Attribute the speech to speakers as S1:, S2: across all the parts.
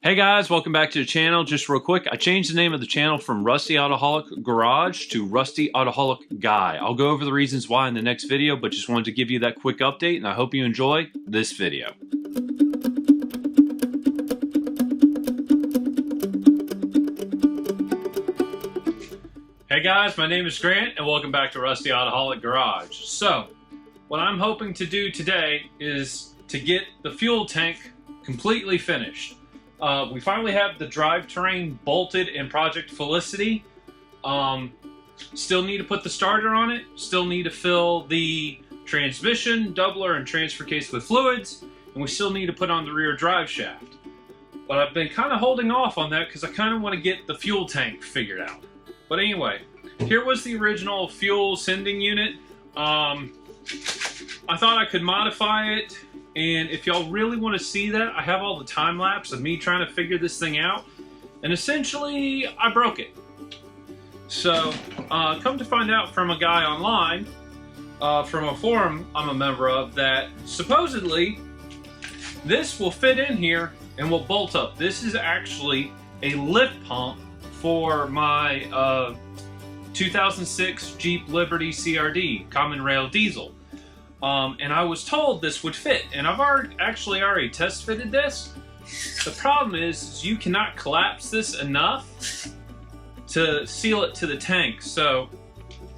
S1: Hey guys, welcome back to the channel. Just real quick, I changed the name of the channel from Rusty Autoholic Garage to Rusty Autoholic Guy. I'll go over the reasons why in the next video, but just wanted to give you that quick update, and I hope you enjoy this video. Hey guys, my name is Grant, and welcome back to Rusty Autoholic Garage. So, what I'm hoping to do today is to get the fuel tank completely finished. We finally have the drivetrain bolted in Project Felicity. Still need to put the starter on it. Still need to fill the transmission, doubler, and transfer case with fluids. And we still need to put on the rear drive shaft. But I've been kind of holding off on that because I kind of want to get the fuel tank figured out. But anyway, here was the original fuel sending unit. I thought I could modify it. And if y'all really want to see that, I have all the time lapse of me trying to figure this thing out. And essentially, I broke it. So, come to find out from a guy online, from a forum I'm a member of, that supposedly this will fit in here and will bolt up. This is actually a lift pump for my 2006 Jeep Liberty CRD, Common Rail Diesel. And I was told this would fit, and I've actually already test fitted this. The problem is you cannot collapse this enough to seal it to the tank. So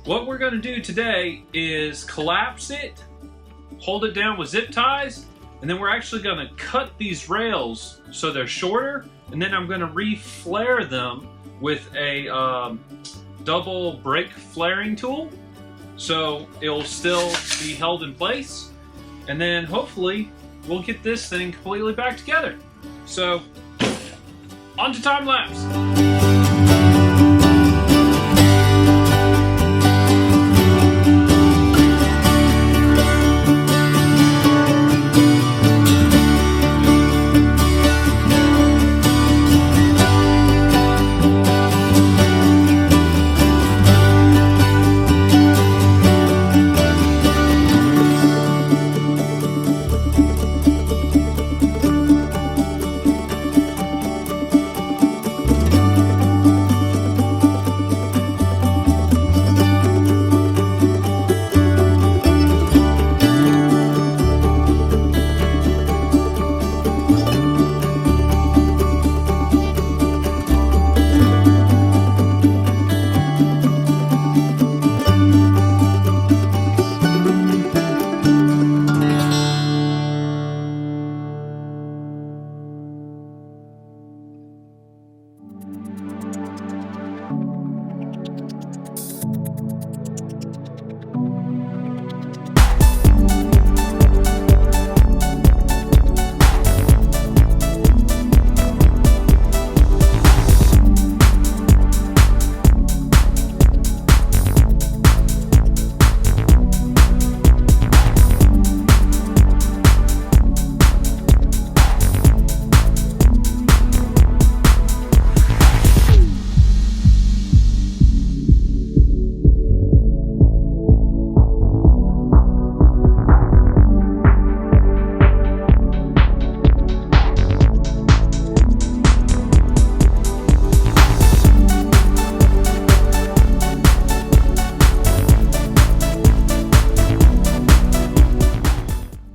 S1: what we're going to do today is collapse it, hold it down with zip ties, and then we're actually going to cut these rails so they're shorter, and then I'm going to re-flare them with a double brake flaring tool. So it'll still be held in place, and then hopefully we'll get this thing completely back together. So, on to time lapse.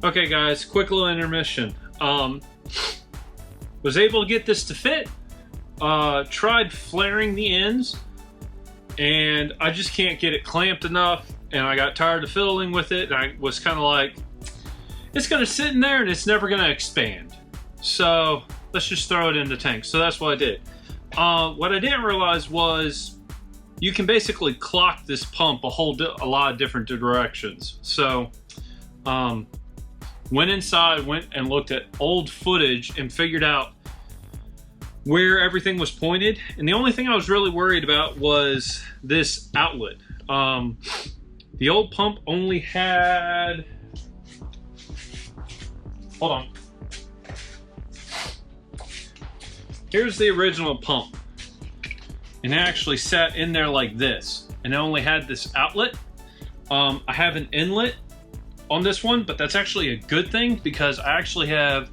S1: Okay guys, quick little intermission. Was able to get this to fit. Tried flaring the ends, and I just can't get it clamped enough, and I got tired of fiddling with it, and I was kind of like, it's gonna sit in there and it's never gonna expand. So let's just throw it in the tank. So that's what I did. What I didn't realize was you can basically clock this pump a lot of different directions. So went inside, went and looked at old footage and figured out where everything was pointed. And the only thing I was really worried about was this outlet. The old pump only had, hold on. Here's the original pump. And it actually sat in there like this. And it only had this outlet. I have an inlet on this one, but that's actually a good thing because I actually have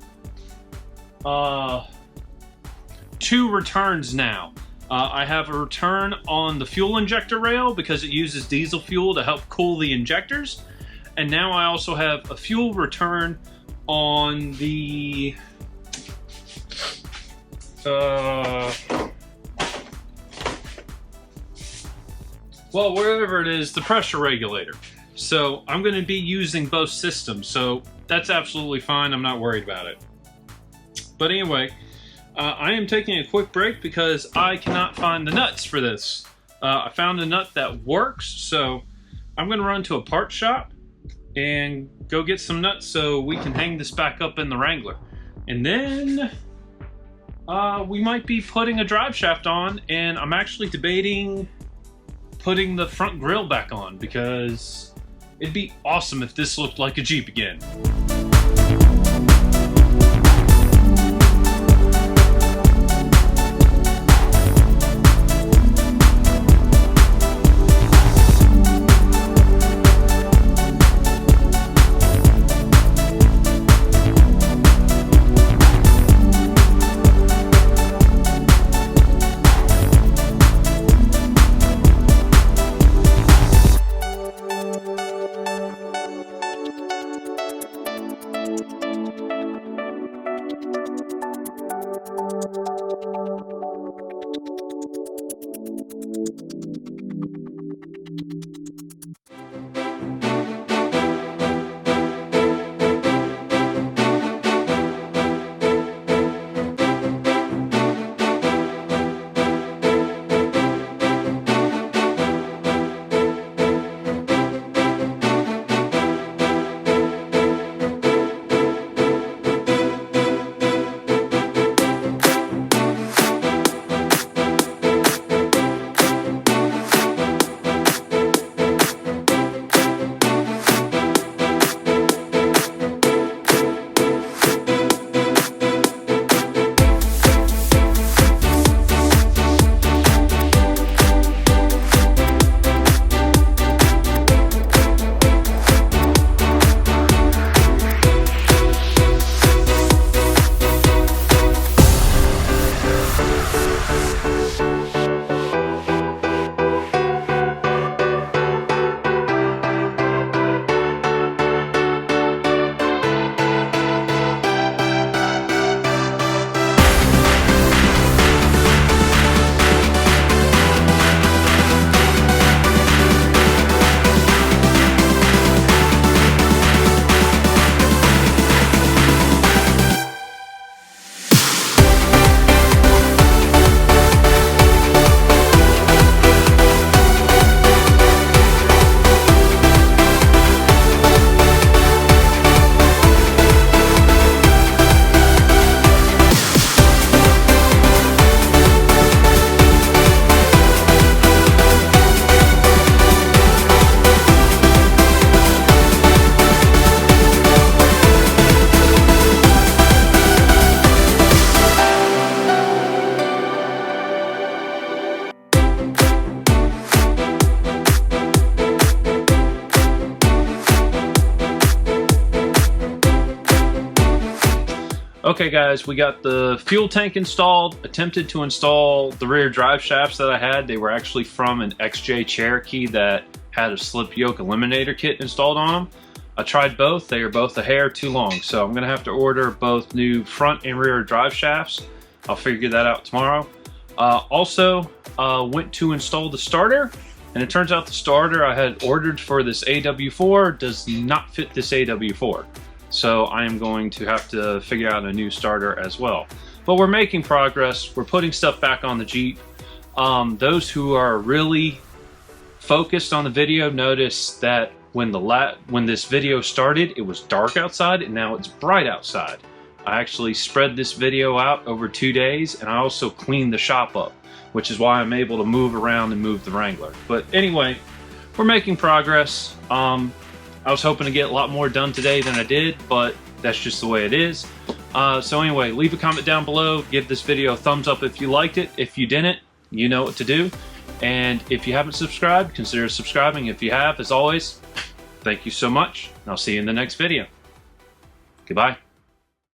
S1: two returns now. I have a return on the fuel injector rail because it uses diesel fuel to help cool the injectors. And now I also have a fuel return on the well, wherever it is, the pressure regulator. So I'm going to be using both systems, so that's absolutely fine. I'm not worried about it. But anyway, I am taking a quick break because I cannot find the nuts for this. I found a nut that works, so I'm going to run to a parts shop and go get some nuts so we can hang this back up in the Wrangler. And then we might be putting a drive shaft on, and I'm actually debating putting the front grille back on because it'd be awesome if this looked like a Jeep again. Okay guys, we got the fuel tank installed, attempted to install the rear drive shafts that I had. They were actually from an XJ Cherokee that had a slip yoke eliminator kit installed on them. I tried both, they are both a hair too long, so I'm gonna have to order both new front and rear drive shafts. I'll figure that out tomorrow. Also, went to install the starter, and it turns out the starter I had ordered for this AW4 does not fit this AW4. So I am going to have to figure out a new starter as well. But we're making progress. We're putting stuff back on the Jeep. Those who are really focused on the video notice that when this video started, it was dark outside and now it's bright outside. I actually spread this video out over 2 days, and I also cleaned the shop up, which is why I'm able to move around and move the Wrangler. But anyway, we're making progress. I was hoping to get a lot more done today than I did, but that's just the way it is. So anyway, leave a comment down below. Give this video a thumbs up if you liked it. If you didn't, you know what to do. And if you haven't subscribed, consider subscribing. If you have, as always, thank you so much. And I'll see you in the next video. Goodbye.